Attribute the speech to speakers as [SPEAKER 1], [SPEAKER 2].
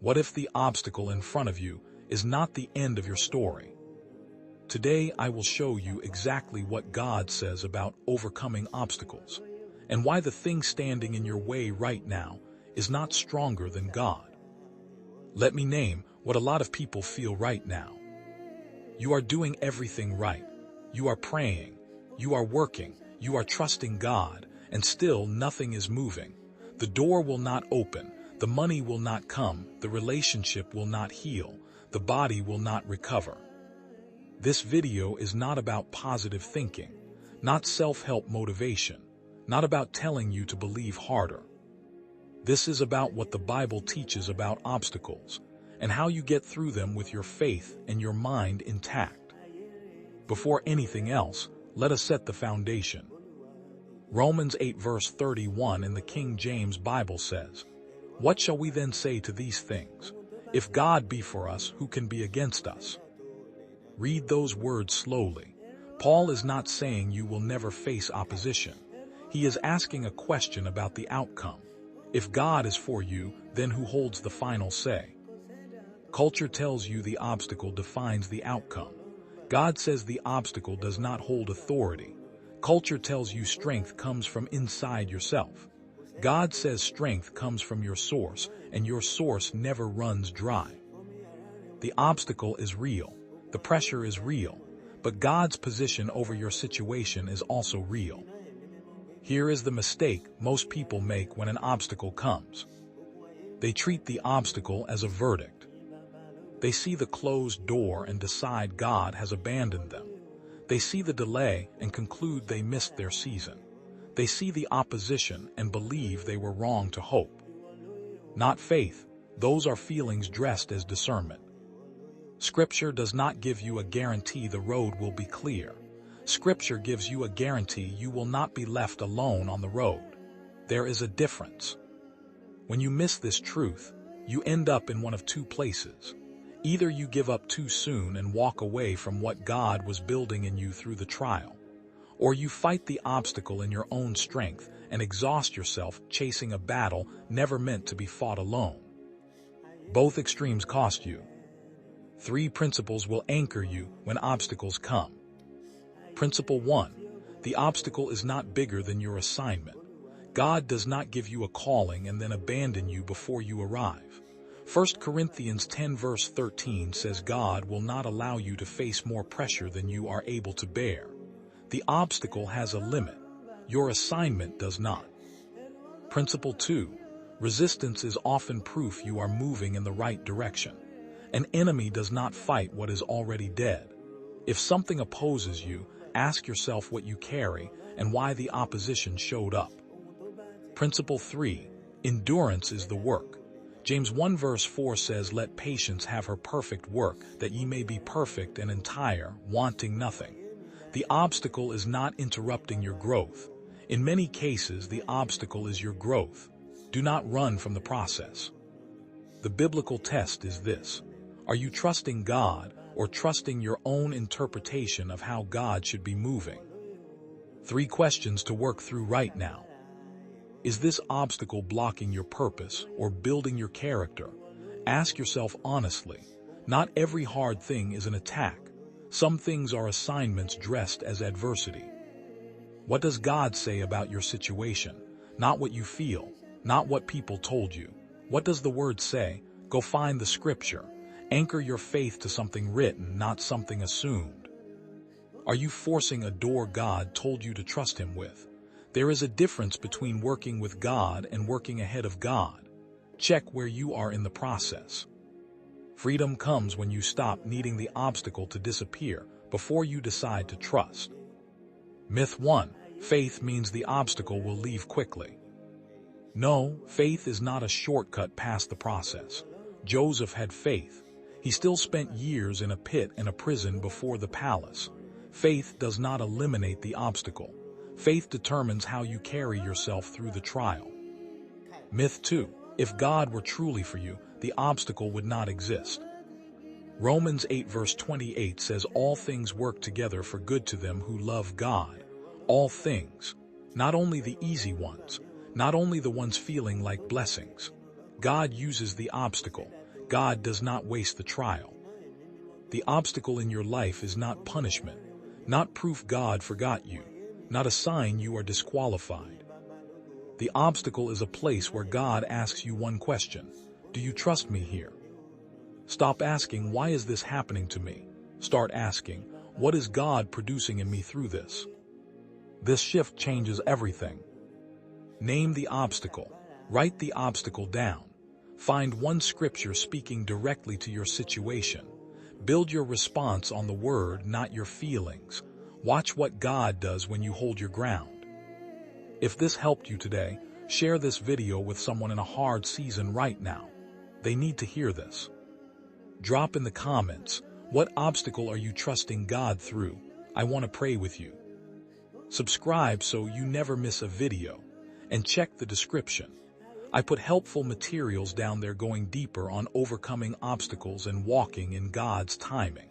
[SPEAKER 1] What if the obstacle in front of you is not the end of your story? Today I will show you exactly what God says about overcoming obstacles, and why the thing standing in your way right now is not stronger than God. Let me name what a lot of people feel right now. You are doing everything right. You are praying. You are working. You are trusting God, and still nothing is moving. The door will not open. The money will not come. The relationship will not heal. The body will not recover. This video is not about positive thinking, not self-help motivation, not about telling you to believe harder. This is about what the Bible teaches about obstacles and how you get through them with your faith and your mind intact. Before anything else, let us set the foundation. Romans 8 verse 31 in the King James Bible says, "What shall we then say to these things? If God be for us, who can be against us?" Read those words slowly. Paul is not saying you will never face opposition. He is asking a question about the outcome. If God is for you, then who holds the final say? Culture tells you the obstacle defines the outcome. God says the obstacle does not hold authority. Culture tells you strength comes from inside yourself. God says strength comes from your source, and your source never runs dry. The obstacle is real. The pressure is real. But God's position over your situation is also real. Here is the mistake most people make when an obstacle comes. They treat the obstacle as a verdict. They see the closed door and decide God has abandoned them. They see the delay and conclude they missed their season. They see the opposition and believe they were wrong to hope. Not faith. Those are feelings dressed as discernment. Scripture does not give you a guarantee the road will be clear. Scripture gives you a guarantee you will not be left alone on the road. There is a difference. When you miss this truth, you end up in one of two places. Either you give up too soon and walk away from what God was building in you through the trial, or you fight the obstacle in your own strength and exhaust yourself chasing a battle never meant to be fought alone. Both extremes cost you. 3 principles will anchor you when obstacles come. Principle 1. The obstacle is not bigger than your assignment. God does not give you a calling and then abandon you before you arrive. 1 Corinthians 10 verse 13 says God will not allow you to face more pressure than you are able to bear. The obstacle has a limit. Your assignment does not. Principle 2. Resistance is often proof you are moving in the right direction. An enemy does not fight what is already dead. If something opposes you, ask yourself what you carry and why the opposition showed up. Principle 3. Endurance is the work. James 1 verse 4 says, "Let patience have her perfect work, that ye may be perfect and entire, wanting nothing." The obstacle is not interrupting your growth. In many cases, the obstacle is your growth. Do not run from the process. The biblical test is this. Are you trusting God or trusting your own interpretation of how God should be moving? 3 questions to work through right now. Is this obstacle blocking your purpose or building your character? Ask yourself honestly. Not every hard thing is an attack. Some things are assignments dressed as adversity. What does God say about your situation? Not what you feel, not what people told you. What does the Word say? Go find the Scripture. Anchor your faith to something written, not something assumed. Are you forcing a door God told you to trust Him with? There is a difference between working with God and working ahead of God. Check where you are in the process. Freedom comes when you stop needing the obstacle to disappear before you decide to trust. Myth 1. Faith means the obstacle will leave quickly. No, faith is not a shortcut past the process. Joseph had faith. He still spent years in a pit and a prison before the palace. Faith does not eliminate the obstacle. Faith determines how you carry yourself through the trial. Myth 2. If God were truly for you, the obstacle would not exist. Romans 8 verse 28 says all things work together for good to them who love God. All things. Not only the easy ones. Not only the ones feeling like blessings. God uses the obstacle. God does not waste the trial. The obstacle in your life is not punishment, not proof God forgot you, not a sign you are disqualified. The obstacle is a place where God asks you one question: do you trust me here? Stop asking, why is this happening to me? Start asking, what is God producing in me through this? This shift changes everything. Name the obstacle. Write the obstacle down. Find one scripture speaking directly to your situation. Build your response on the word, not your feelings. Watch what God does when you hold your ground. If this helped you today, share this video with someone in a hard season right now. They need to hear this. Drop in the comments, what obstacle are you trusting God through? I want to pray with you. Subscribe so you never miss a video, and check the description. I put helpful materials down there going deeper on overcoming obstacles and walking in God's timing.